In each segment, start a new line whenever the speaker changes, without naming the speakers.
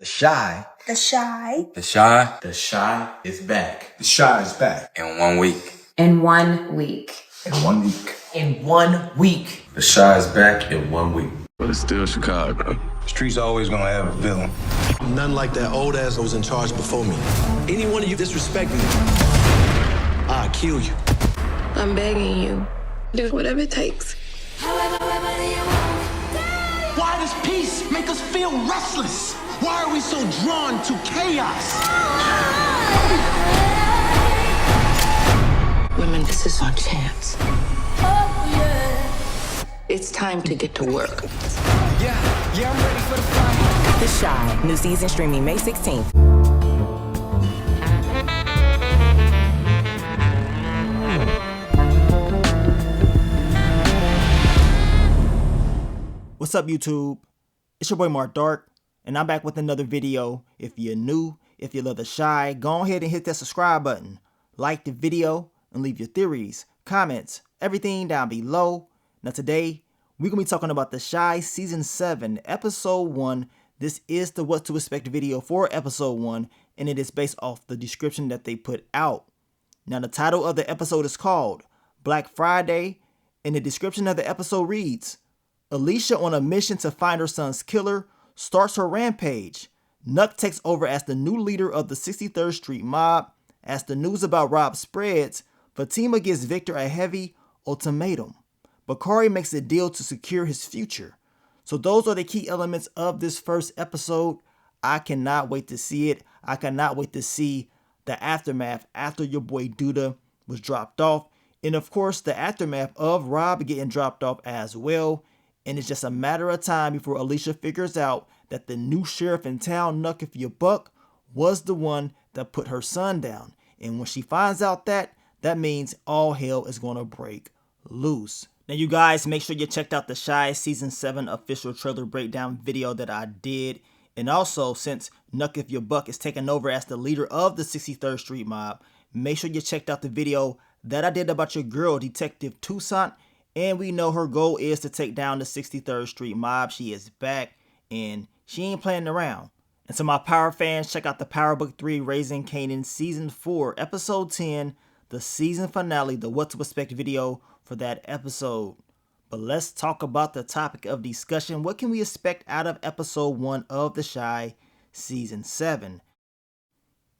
The Shy.
The Shy.
The Shy.
The Shy is back.
The Shy is back.
In 1 week.
In 1 week.
In 1 week.
In 1 week.
The Shy is back in 1 week.
But it's still Chicago.
The street's always gonna have a villain.
None like that old ass that was in charge before me. Any one of you disrespect me, I'll kill you.
I'm begging you. Do whatever it takes.
Why does peace make us feel restless? Why are we so drawn to chaos?
Women, this is our chance. It's time to get to work.
Yeah, I'm ready for the fight.
The Shy, new season streaming May 16th.
What's up, YouTube? It's your boy Mark Dark, and I'm back with another video. If you're new, if you love The Shy, go ahead and hit that subscribe button. Like the video and leave your theories, comments, everything down below. Now today, we're going to be talking about The Shy Season 7, Episode 1. This is the What to Expect video for Episode 1, and it is based off the description that they put out. Now the title of the episode is called Black Friday, and the description of the episode reads, Alicia, on a mission to find her son's killer, starts her rampage. Nuck takes over as the new leader of the 63rd Street mob. As the news about Rob spreads, Fatima gives Victor a heavy ultimatum. Bakari makes a deal to secure his future. So those are the key elements of this first episode. I cannot wait to see it. I cannot wait to see the aftermath after your boy Duda was dropped off. And of course, the aftermath of Rob getting dropped off as well. And it's just a matter of time before Alicia figures out that the new sheriff in town, Nuck If You Buck, was the one that put her son down. And when she finds out that means all hell is going to break loose. Now you guys, make sure you checked out the Shy Season 7 official trailer breakdown video that I did. And also, since Nuck If You Buck is taking over as the leader of the 63rd Street mob, make sure you checked out the video that I did about your girl, Detective Toussaint. And we know her goal is to take down the 63rd Street mob. She is back and she ain't playing around. And so my Power fans, check out the Power Book 3 Raising Kanan Season 4, Episode 10, the season finale, the What to Expect video for that episode. But let's talk about the topic of discussion. What can we expect out of Episode 1 of The Shy Season 7?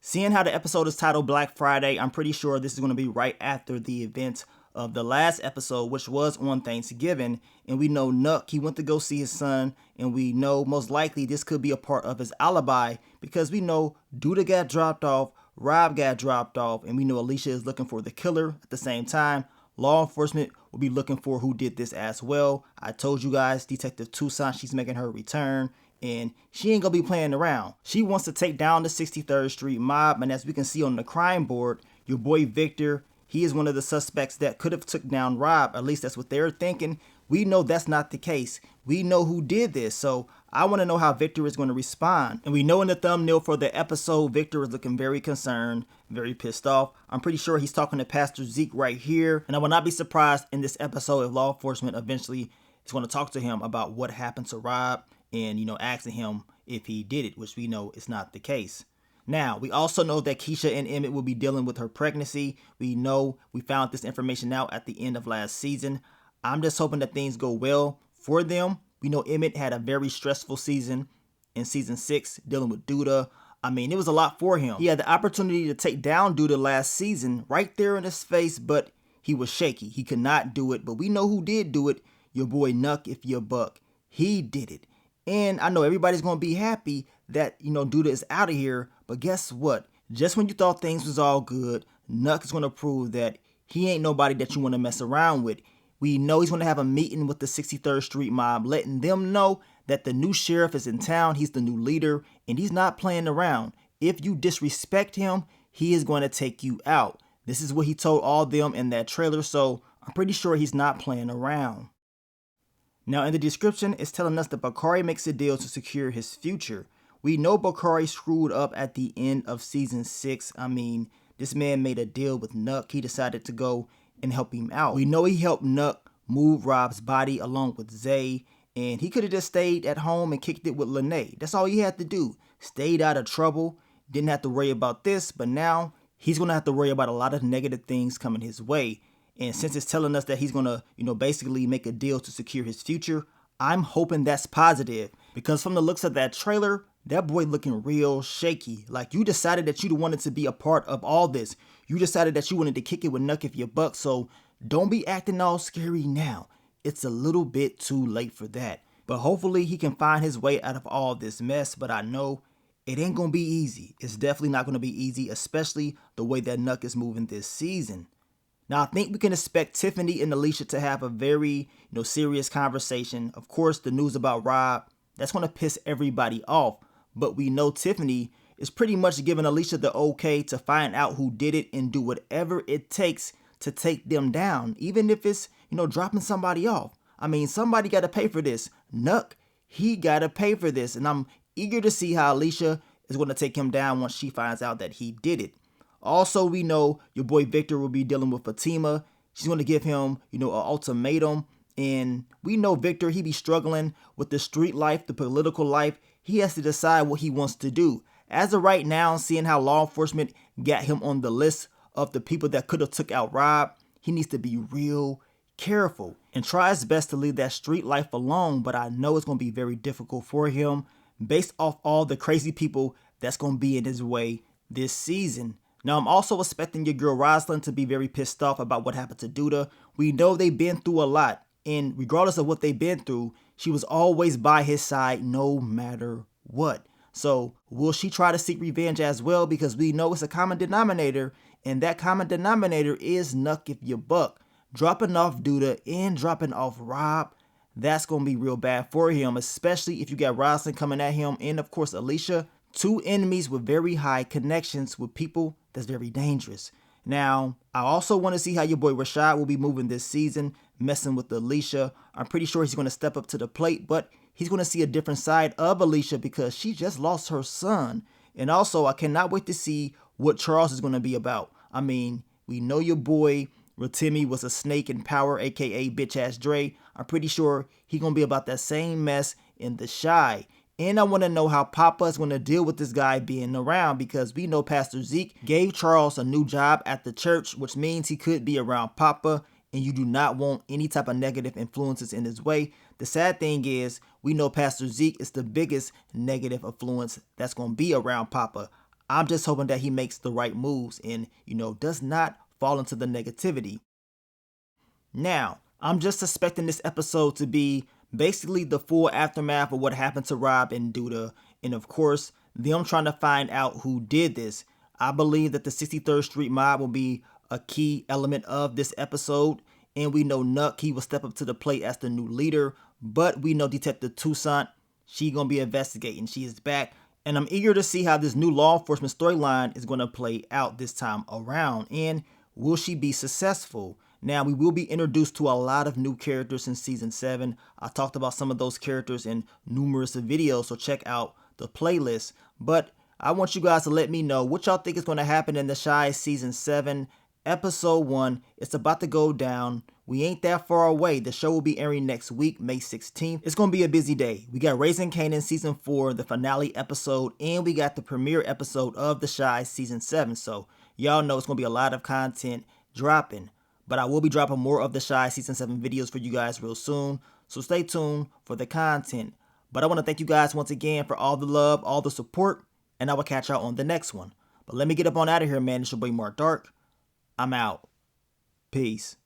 Seeing how the episode is titled Black Friday, I'm pretty sure this is going to be right after the events of the last episode, which was on Thanksgiving. And we know Nuck, he went to go see his son, and we know most likely this could be a part of his alibi because we know Duda got dropped off, Rob got dropped off, and we know Alicia is looking for the killer. At the same time, law enforcement will be looking for who did this as well. I told you guys, Detective Toussaint, she's making her return, and she ain't gonna be playing around. She wants to take down the 63rd Street mob, and as we can see on the crime board, your boy Victor, he is one of the suspects that could have took down Rob. At least that's what they're thinking. We know that's not the case. We know who did this. So I want to know how Victor is going to respond. And we know in the thumbnail for the episode, Victor is looking very concerned, very pissed off. I'm pretty sure he's talking to Pastor Zeke right here. And I will not be surprised in this episode if law enforcement eventually is going to talk to him about what happened to Rob and, asking him if he did it, which we know is not the case. Now, we also know that Keisha and Emmett will be dealing with her pregnancy. We know we found this information out at the end of last season. I'm just hoping that things go well for them. We know Emmett had a very stressful season in season 6 dealing with Duda. I mean, it was a lot for him. He had the opportunity to take down Duda last season right there in his face, but he was shaky. He could not do it, but we know who did do it. Your boy Nuck If You Buck. He did it. And I know everybody's going to be happy that, Duda is out of here. But guess what? Just when you thought things was all good, Nuck is going to prove that he ain't nobody that you want to mess around with. We know he's going to have a meeting with the 63rd Street mob, letting them know that the new sheriff is in town. He's the new leader, and he's not playing around. If you disrespect him, he is going to take you out. This is what he told all them in that trailer, so I'm pretty sure he's not playing around. Now, in the description, it's telling us that Bakari makes a deal to secure his future. We know Bakari screwed up at the end of season 6. I mean, this man made a deal with Nuck. He decided to go and help him out. We know he helped Nuck move Rob's body along with Zay, and he could have just stayed at home and kicked it with Lene. That's all he had to do. stayed out of trouble, didn't have to worry about this, but now he's going to have to worry about a lot of negative things coming his way. And since it's telling us that he's going to, basically make a deal to secure his future, I'm hoping that's positive, because from the looks of that trailer, that boy looking real shaky. Like, you decided that you wanted to be a part of all this. You decided that you wanted to kick it with Nuck if you buck, so don't be acting all scary now. It's a little bit too late for that. But hopefully he can find his way out of all this mess, but I know it ain't gonna be easy. It's definitely not gonna be easy, especially the way that Nuck is moving this season. Now, I think we can expect Tiffany and Alicia to have a very, serious conversation. Of course, the news about Rob, that's going to piss everybody off. But we know Tiffany is pretty much giving Alicia the okay to find out who did it and do whatever it takes to take them down. Even if it's, dropping somebody off. I mean, somebody got to pay for this. Nuck, he got to pay for this. And I'm eager to see how Alicia is going to take him down once she finds out that he did it. Also, we know your boy Victor will be dealing with Fatima. She's going to give him, an ultimatum. And we know Victor, he be struggling with the street life, the political life. He has to decide what he wants to do. As of right now, seeing how law enforcement got him on the list of the people that could have took out Rob, he needs to be real careful and try his best to leave that street life alone. But I know it's going to be very difficult for him based off all the crazy people that's going to be in his way this season. Now, I'm also expecting your girl Rosalind to be very pissed off about what happened to Duda. We know they've been through a lot, and regardless of what they've been through, she was always by his side no matter what. So, will she try to seek revenge as well? Because we know it's a common denominator, and that common denominator is Nuck if you buck. Dropping off Duda and dropping off Rob, that's going to be real bad for him, especially if you got Rosalind coming at him, and of course Alicia. Two enemies with very high connections with people that's very dangerous. Now, I also want to see how your boy Rashad will be moving this season, messing with Alicia. I'm pretty sure he's going to step up to the plate, but he's going to see a different side of Alicia because she just lost her son. And also, I cannot wait to see what Charles is going to be about. I mean, we know your boy Rotimi was a snake in power, aka bitch ass Dre. I'm pretty sure he's going to be about that same mess in The Shy. And I want to know how Papa is going to deal with this guy being around, because we know Pastor Zeke gave Charles a new job at the church, which means he could be around Papa, and you do not want any type of negative influences in his way. The sad thing is, we know Pastor Zeke is the biggest negative influence that's going to be around Papa. I'm just hoping that he makes the right moves and, does not fall into the negativity. Now, I'm just suspecting this episode to be basically the full aftermath of what happened to Rob and Duda, and of course, them trying to find out who did this. I believe that the 63rd Street Mob will be a key element of this episode, and we know Nuck, he will step up to the plate as the new leader, but we know Detective Toussaint, she gonna be investigating. She is back, and I'm eager to see how this new law enforcement storyline is gonna play out this time around, and will she be successful? Now, we will be introduced to a lot of new characters in Season 7. I talked about some of those characters in numerous videos, so check out the playlist. But I want you guys to let me know what y'all think is going to happen in The Shy Season 7, Episode 1. It's about to go down. We ain't that far away. The show will be airing next week, May 16th. It's going to be a busy day. We got Raising Kanan Season 4, the finale episode, and we got the premiere episode of The Shy Season 7. So y'all know it's going to be a lot of content dropping. But I will be dropping more of The Shy Season 7 videos for you guys real soon. So stay tuned for the content. But I want to thank you guys once again for all the love, all the support. And I will catch y'all on the next one. But let me get up on out of here, man. It's your boy Mark Dark. I'm out. Peace.